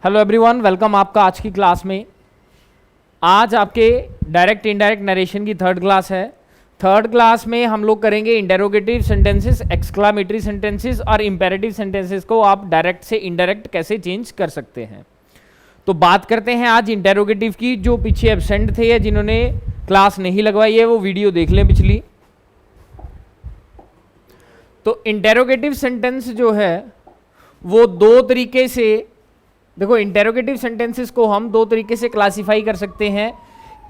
Hello everyone, welcome आपका आज की क्लास में। आज आपके डायरेक्ट इनडायरेक्ट नरेशन की थर्ड क्लास है। थर्ड क्लास में हम लोग करेंगे इंटेरोगेटिव सेंटेंसेस, एक्सक्लामेटरी सेंटेंसेस और इंपेरेटिव सेंटेंसेस को आप डायरेक्ट से इनडायरेक्ट कैसे चेंज कर सकते हैं। तो बात करते हैं आज इंटेरोगेटिव की। जो पीछे एब्सेंट थे या जिन्होंने क्लास नहीं लगवाई है वो वीडियो देख लें पिछली। तो इंटेरोगेटिव सेंटेंस जो है वो दो तरीके से, देखो इंटेरोगेटिव सेंटेंसेस को हम दो तरीके से क्लासिफाई कर सकते हैं।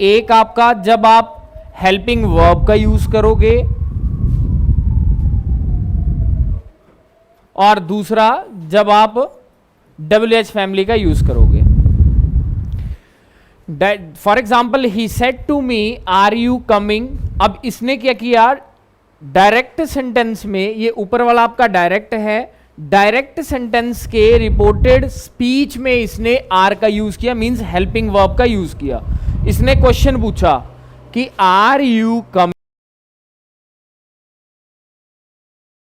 एक आपका जब आप हेल्पिंग वर्ब का यूज करोगे और दूसरा जब आप WH फैमिली का यूज करोगे। For example, he said to me are you coming. अब इसने क्या किया, डायरेक्ट सेंटेंस में, ये ऊपर वाला आपका डायरेक्ट है, डायरेक्ट सेंटेंस के रिपोर्टेड स्पीच में इसने आर का यूज किया, मींस हेल्पिंग वर्ब का यूज किया। इसने क्वेश्चन पूछा कि आर यू कमिंग।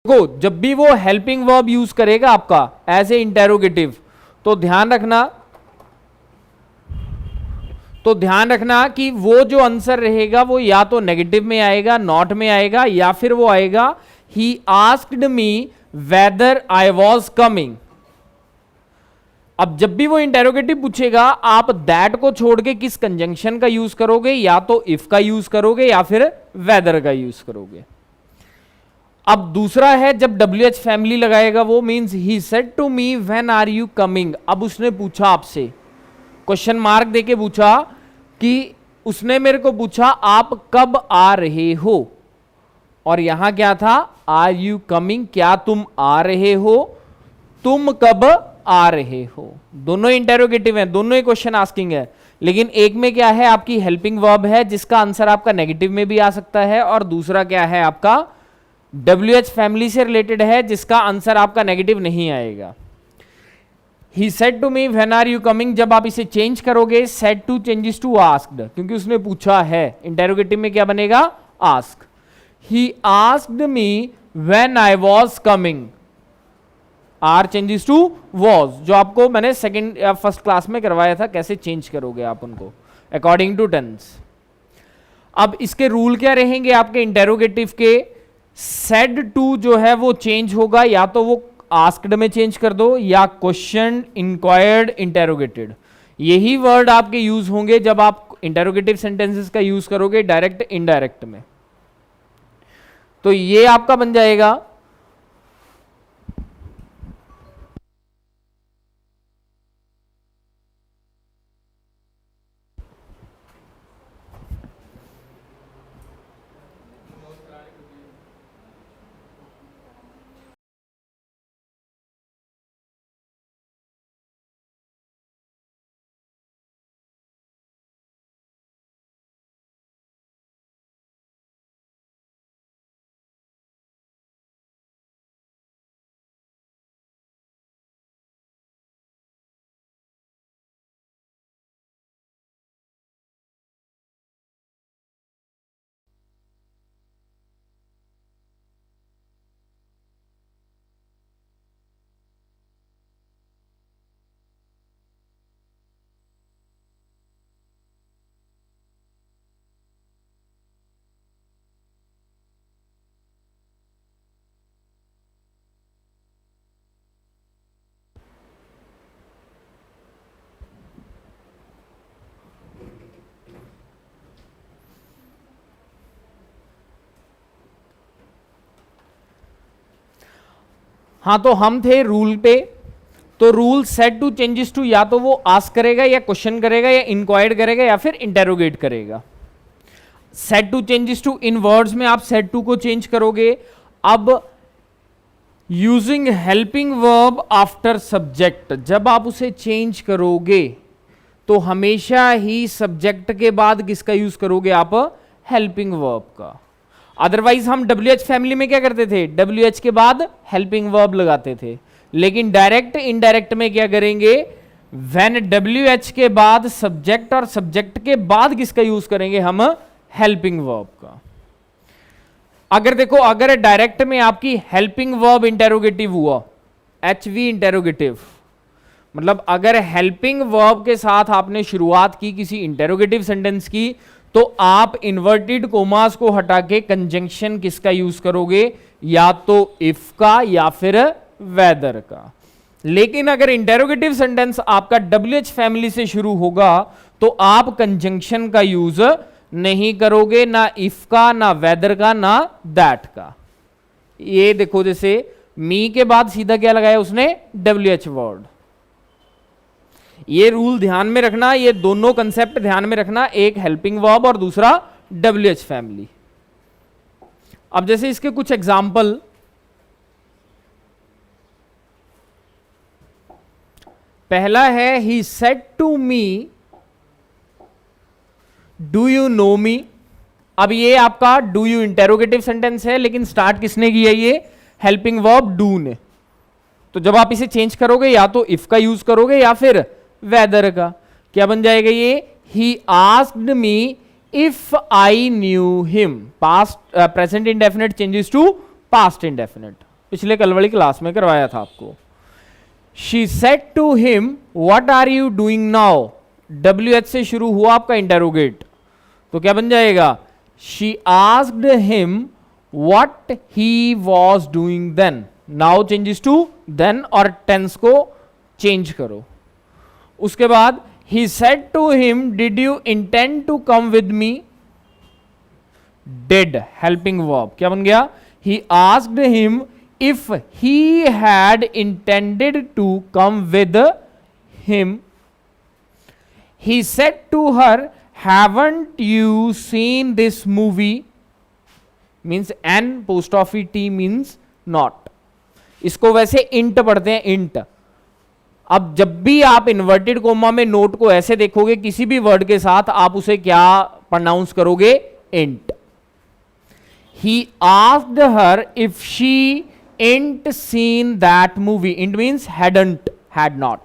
देखो जब भी वो हेल्पिंग वर्ब यूज करेगा आपका एज ए इंटेरोगेटिव, तो ध्यान रखना कि वो जो आंसर रहेगा वो या तो नेगेटिव में आएगा, नॉट में आएगा, या फिर वो आएगा ही asked me whether I was coming. अब जब भी वो इंटेरोगेटिव पूछेगा आप दैट को छोड़ के किस कंजंक्शन का यूज करोगे, या तो इफ का यूज करोगे या फिर वेदर का यूज करोगे। अब दूसरा है जब WH फैमिली लगाएगा, वो means he said to me when are you coming. अब उसने पूछा आपसे, क्वेश्चन मार्क देके पूछा कि उसने मेरे को पूछा आप कब आ रहे हो, और यहां क्या था, आर यू कमिंग, क्या तुम आ रहे हो, तुम कब आ रहे हो। दोनों इंटेरोगेटिव हैं, दोनों ही क्वेश्चन आस्किंग है, लेकिन एक में क्या है आपकी हेल्पिंग वर्ब है जिसका आंसर आपका नेगेटिव में भी आ सकता है, और दूसरा क्या है आपका WH फैमिली से रिलेटेड है जिसका आंसर आपका नेगेटिव नहीं आएगा। He said to me when are you coming, जब आप इसे चेंज करोगे said to changes to asked, क्योंकि उसने पूछा है। इंटेरोगेटिव में क्या बनेगा, ask। He asked me when I was coming, R changes to was, जो आपको मैंने सेकंड या फर्स्ट क्लास में करवाया था कैसे चेंज करोगे आप उनको अकॉर्डिंग टू टेंस। अब इसके रूल क्या रहेंगे आपके इंटेरोगेटिव के, said to जो है वो चेंज होगा, या तो वो आस्क्ड में चेंज कर दो, या क्वेश्चन, इंक्वायर्ड, इंटेरोगेटेड, यही वर्ड आपके यूज होंगे जब आप इंटेरोगेटिव सेंटेंसेस का यूज करोगे डायरेक्ट इनडायरेक्ट में। तो ये आपका बन जाएगा हाँ, तो हम थे रूल पे। तो rule said to changes to, या तो वो आस्क करेगा या क्वेश्चन करेगा या इंक्वायर्ड करेगा या फिर इंटेरोगेट करेगा। Said to changes to, in words में आप सेड टू को चेंज करोगे। अब using helping verb after subject, जब आप उसे चेंज करोगे तो हमेशा ही सब्जेक्ट के बाद किसका यूज करोगे आप, हेल्पिंग वर्ब का। अदरवाइज हम WH फैमिली में क्या करते थे, WH के बाद हेल्पिंग वर्ब लगाते थे, लेकिन डायरेक्ट इनडायरेक्ट में क्या करेंगे, व्हेन WH के बाद सब्जेक्ट और सब्जेक्ट के बाद किसका यूज करेंगे हम, हेल्पिंग वर्ब का। अगर देखो, अगर डायरेक्ट में आपकी हेल्पिंग वर्ब इंटेरोगेटिव हुआ, HV इंटेरोगेटिव, मतलब अगर हेल्पिंग वर्ब के साथ आपने शुरुआत की किसी इंटेरोगेटिव सेंटेंस की, तो आप इन्वर्टेड कोमास को हटा के कंजंक्शन किसका यूज करोगे, या तो इफ का या फिर वेदर का। लेकिन अगर इंटेरोगेटिव सेंटेंस आपका WH फैमिली से शुरू होगा तो आप कंजंक्शन का यूज नहीं करोगे, ना इफ का, ना वेदर का, ना दैट का। ये देखो, जैसे मी के बाद सीधा क्या लगाया उसने, WH वर्ड। ये रूल ध्यान में रखना, ये दोनों कंसेप्ट ध्यान में रखना, एक हेल्पिंग वर्ब और दूसरा WH फैमिली। अब जैसे इसके कुछ एग्जाम्पल, पहला है he said to me do you know me. अब ये आपका डू यू इंटेरोगेटिव सेंटेंस है, लेकिन स्टार्ट किसने किया, ये हेल्पिंग वर्ब डू ने। तो जब आप इसे चेंज करोगे या तो इफ का यूज करोगे या फिर वेदर का। क्या बन जाएगा ये, he asked me if I knew him. Past present indefinite changes to past indefinite, पिछले कल वाली क्लास में करवाया था आपको। She said to him what are you doing now. WH से शुरू हुआ आपका इंटेरोगेट, तो क्या बन जाएगा, she asked him what he was doing then. Now changes to then और टेंस को चेंज करो। उसके बाद he said to him did you intend to come with me। did helping verb क्या बन गया, he asked him if he had intended to come with him। he said to her haven't you seen this movie means an apostrophe t means not। इसको वैसे int पढ़ते हैं, int। अब जब भी आप इन्वर्टेड कोमा में नोट को ऐसे देखोगे किसी भी वर्ड के साथ, आप उसे क्या प्रोनाउंस करोगे, hadn't. He asked her if she hadn't seen that movie. Hadn't means hadn't, had not.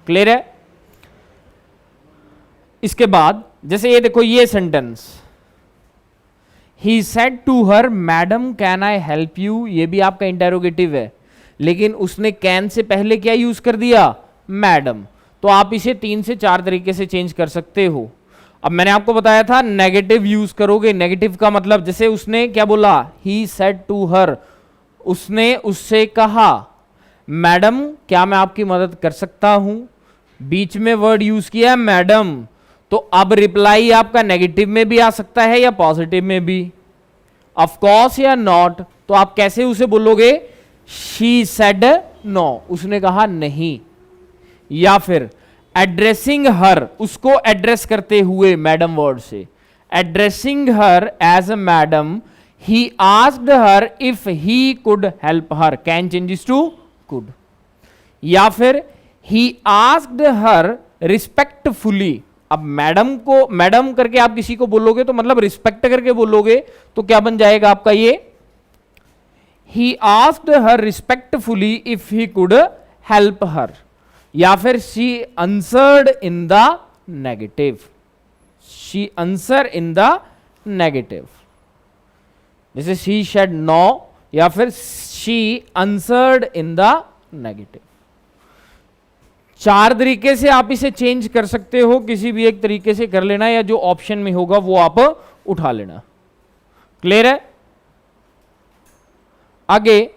Clear है। इसके बाद जैसे ये देखो, ये sentence, he said to her madam can I help you. ये भी आपका इंटेरोगेटिव है, लेकिन उसने कैन से पहले क्या यूज कर दिया, मैडम। तो आप इसे 3 से 4 तरीके से चेंज कर सकते हो। अब मैंने आपको बताया था नेगेटिव यूज करोगे। नेगेटिव का मतलब, जैसे उसने क्या बोला, ही सेड टू हर, उसने उससे कहा मैडम क्या मैं आपकी मदद कर सकता हूं। बीच में वर्ड यूज किया मैडम, तो अब रिप्लाई आपका नेगेटिव में भी आ सकता है या पॉजिटिव में भी, ऑफ कोर्स या नॉट। तो आप कैसे उसे बोलोगे, शी सेड नो, उसने कहा नहीं। या फिर एड्रेसिंग हर, उसको एड्रेस करते हुए मैडम वर्ड से, addressing her as a madam, he asked her if he could help her. Can changes to could. या फिर ही आस्क्ड हर रिस्पेक्टफुली। अब मैडम को, मैडम करके आप किसी को बोलोगे तो मतलब रिस्पेक्ट करके बोलोगे, तो क्या बन जाएगा आपका ये, he asked her respectfully if he could help her। या फिर she answered in the negative, she answered in the negative। जैसे she said no या फिर she answered in the negative। 4 तरीके से आप इसे चेंज कर सकते हो, किसी भी एक तरीके से कर लेना, या जो ऑप्शन में होगा वो आप उठा लेना। क्लियर है। आगे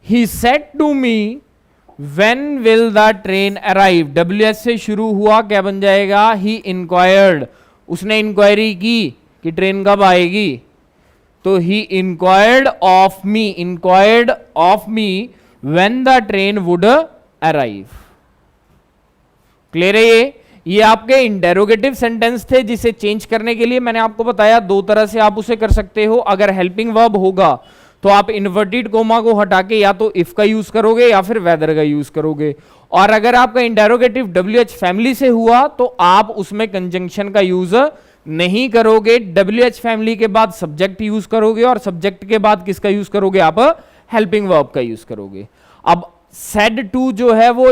he said to me when will the train arrive। WH से शुरू हुआ, क्या बन जाएगा, he inquired, उसने इंक्वायरी की कि ट्रेन कब आएगी। तो he inquired of me when the train would arrive। Clear है। ये आपके इंटेरोगेटिव सेंटेंस थे, जिसे चेंज करने के लिए मैंने आपको बताया 2 तरह से आप उसे कर सकते हो। अगर हेल्पिंग वर्ब होगा तो आप इन्वर्टेड कोमा को हटा के या तो इफ का यूज करोगे या फिर वेदर का यूज करोगे। और अगर आपका इंटेरोगेटिव WH फैमिली से हुआ तो आप उसमें कंजंक्शन का यूज नहीं करोगे। WH फैमिली के बाद सब्जेक्ट यूज करोगे और सब्जेक्ट के बाद किसका यूज करोगे, आप हेल्पिंग वर्ब का यूज करोगे। अब सेड टू जो है वो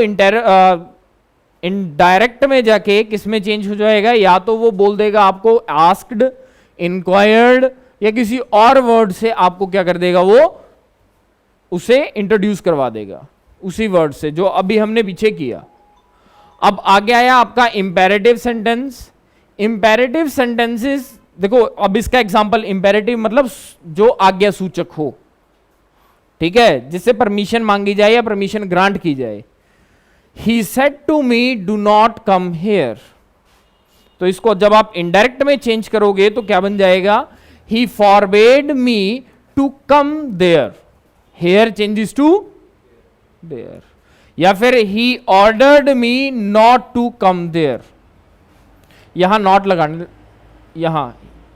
इनडायरेक्ट में जाके किस में चेंज हो जाएगा, या तो वो बोल देगा आपको आस्क्ड, इंक्वायर्ड, या किसी और वर्ड से आपको क्या कर देगा, वो उसे इंट्रोड्यूस करवा देगा उसी वर्ड से जो अभी हमने पीछे किया। अब आगे आया आपका इंपेरेटिव सेंटेंस। इंपेरेटिव सेंटेंसेस देखो, अब इसका एग्जांपल, इंपेरेटिव मतलब जो आज्ञा सूचक हो, ठीक है, जिससे परमिशन मांगी जाए या परमिशन ग्रांट की जाए। He said to me do not come here, तो इसको जब आप इनडायरेक्ट में चेंज करोगे तो क्या बन जाएगा, he forbade me to come there, here changes to there, या फिर he ordered me not to come there, यहां नॉट लगाने, यहां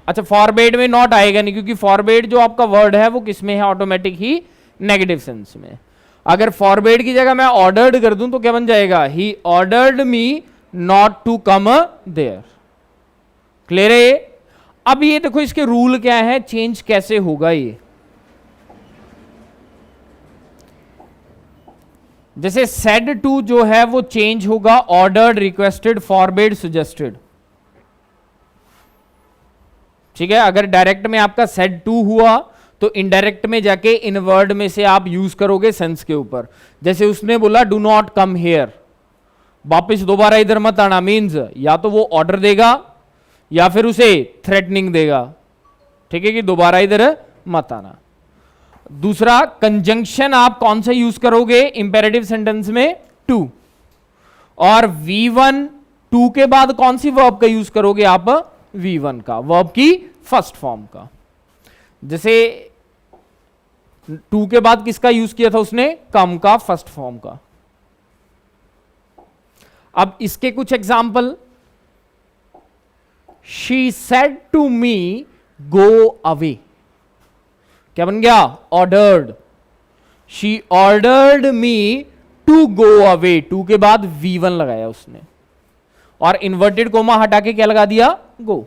अच्छा फॉरबेड में नॉट आएगा नहीं, क्योंकि फॉरबेड जो आपका वर्ड है वो किस में है, ऑटोमेटिक ही नेगेटिव सेंस में। अगर फॉरबेड की जगह मैं ऑर्डर्ड कर दूं तो क्या बन जाएगा, he ordered me not to come there. Clear है? अब ये देखो इसके रूल क्या है, चेंज कैसे होगा ये। जैसे सेड टू जो है वो चेंज होगा ऑर्डर्ड, रिक्वेस्टेड, फॉरबेड, सजेस्टेड, ठीक है। अगर डायरेक्ट में आपका सेड टू हुआ तो इनडायरेक्ट में जाके इन वर्ड में से आप यूज करोगे सेंस के ऊपर। जैसे उसने बोला डू नॉट कम हियर, वापस दोबारा इधर मत आना, मीन्स या तो वो ऑर्डर देगा या फिर उसे थ्रेटनिंग देगा, ठीक है, कि दोबारा इधर मत आना। दूसरा कंजंक्शन आप कौन सा यूज करोगे इंपेरेटिव सेंटेंस में, टू, और V1 टू के बाद कौन सी वर्ब का यूज करोगे आप, V1 का, वर्ब की फर्स्ट फॉर्म का। जैसे टू के बाद किसका यूज किया था उसने, कम का, फर्स्ट फॉर्म का। अब इसके कुछ example, she said to me go away, क्या बन गया, ordered. She ordered me to go away, to के बाद V1 लगाया उसने, और इन्वर्टेड कोमा हटा के क्या लगा दिया, गो।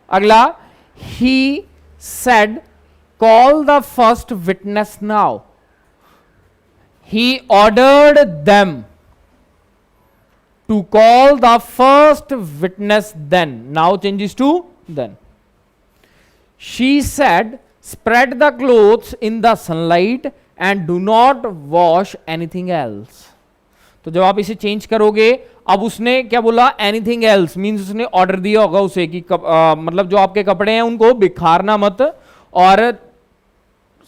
अगला, he said call the first witness now, he ordered them to call the first witness then, now changes to then. She said spread the clothes in the sunlight and do not wash anything else, तो जब आप इसे change करोगे, अब उसने क्या बोला, anything else, means उसने ऑर्डर दिया होगा उसे कि मतलब जो आपके कपड़े हैं उनको बिखारना मत और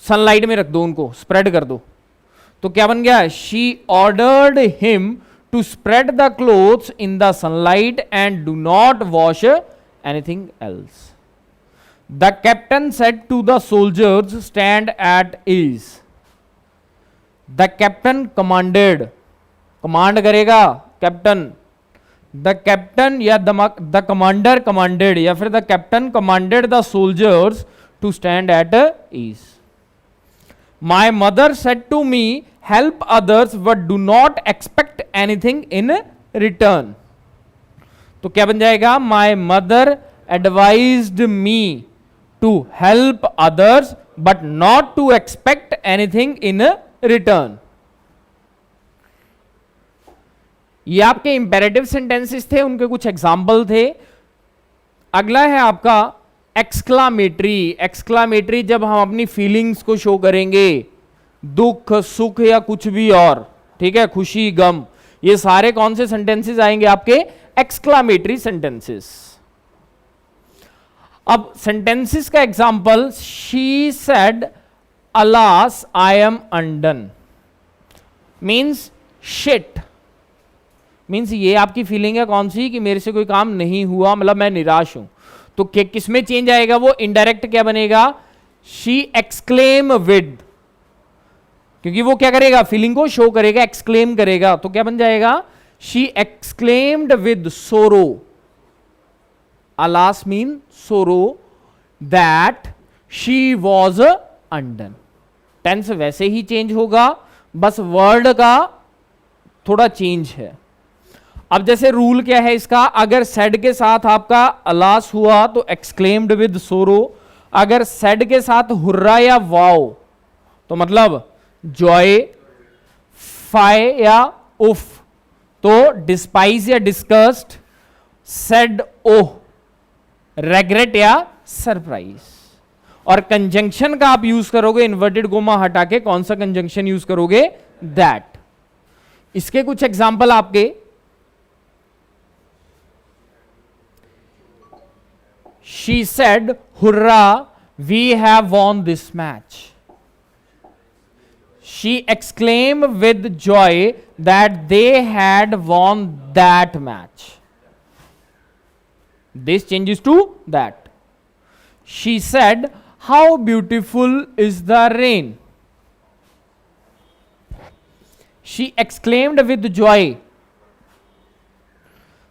सनलाइट में रख दो, उनको स्प्रेड कर दो। तो क्या बन गया, she ordered him to spread the clothes in the sunlight and do not wash anything else. The captain said to the soldiers, stand at ease. The captain commanded, command करेगा captain. The captain या the commander commanded, या फिर the captain commanded the soldiers to stand at ease. My mother said to me, help others but do not expect anything in return. तो क्या बन जाएगा, my mother advised me to help others but not to expect anything in return. ये आपके imperative sentences थे, उनके कुछ example थे। अगला है आपका एक्सक्लामेटरी। एक्सक्लामेटरी जब हम अपनी फीलिंग्स को शो करेंगे, दुख, सुख या कुछ भी और, ठीक है, खुशी, गम, ये सारे कौन से सेंटेंसेस आएंगे आपके, एक्सक्लामेटरी सेंटेंसेस। अब सेंटेंसेस का example, she said alas I am undone, means shit, means ये आपकी फीलिंग है कौन सी, कि मेरे से कोई काम नहीं हुआ, मतलब मैं निराश हूं। तो किस में चेंज आएगा, वो इनडायरेक्ट क्या बनेगा, शी एक्सक्लेम विद, क्योंकि वो क्या करेगा, फीलिंग को शो करेगा, एक्सक्लेम करेगा, तो क्या बन जाएगा, she exclaimed with sorrow, alas mean sorrow that she was undone। Tense वैसे ही चेंज होगा, बस वर्ड का थोड़ा चेंज है। अब जैसे रूल क्या है इसका, अगर सेड के साथ आपका अलास हुआ तो एक्सक्लेम्ड विद सोरो, अगर सेड के साथ हुर्रा या वाओ तो मतलब जॉय, फाय या उफ तो डिस्पाइज या डिस्कस्ट, सेड ओह, रेग्रेट या सरप्राइज। और कंजंक्शन का आप यूज करोगे इन्वर्टेड कोमा हटा के, कौन सा कंजंक्शन यूज करोगे? दैट। इसके कुछ एग्जांपल आपके, she said hurrah we have won this match. She exclaimed with joy that they had won that match. This changes to that. She said, how beautiful is the rain. She exclaimed with joy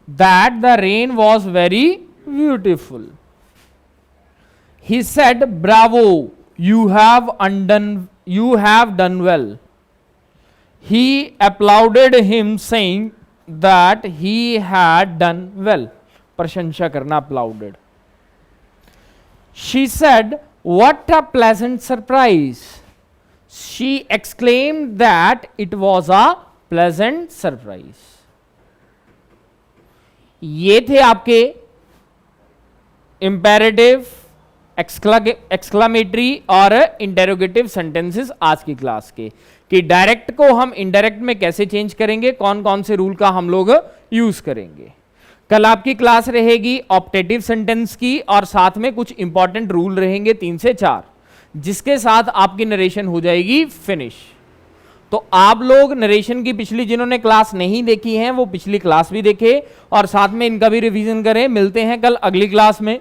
that the rain was very beautiful. He said, bravo, you have done well. He applauded him saying that he had done well. प्रशंसा करना, applauded. She said, what a pleasant surprise. She exclaimed that it was a pleasant surprise. ये थे आपके imperative, exclamatory और interrogative sentences आज की class के, कि डायरेक्ट को हम इनडायरेक्ट में कैसे चेंज करेंगे, कौन कौन से रूल का हम लोग यूज करेंगे। कल आपकी क्लास रहेगी ऑप्टेटिव सेंटेंस की, और साथ में कुछ इंपॉर्टेंट रूल रहेंगे 3 से 4, जिसके साथ आपकी नरेशन हो जाएगी फिनिश। तो आप लोग नरेशन की पिछली जिन्होंने क्लास नहीं देखी है वो पिछली क्लास भी देखे और साथ में इनका भी रिवीजन करें। मिलते हैं कल अगली क्लास में।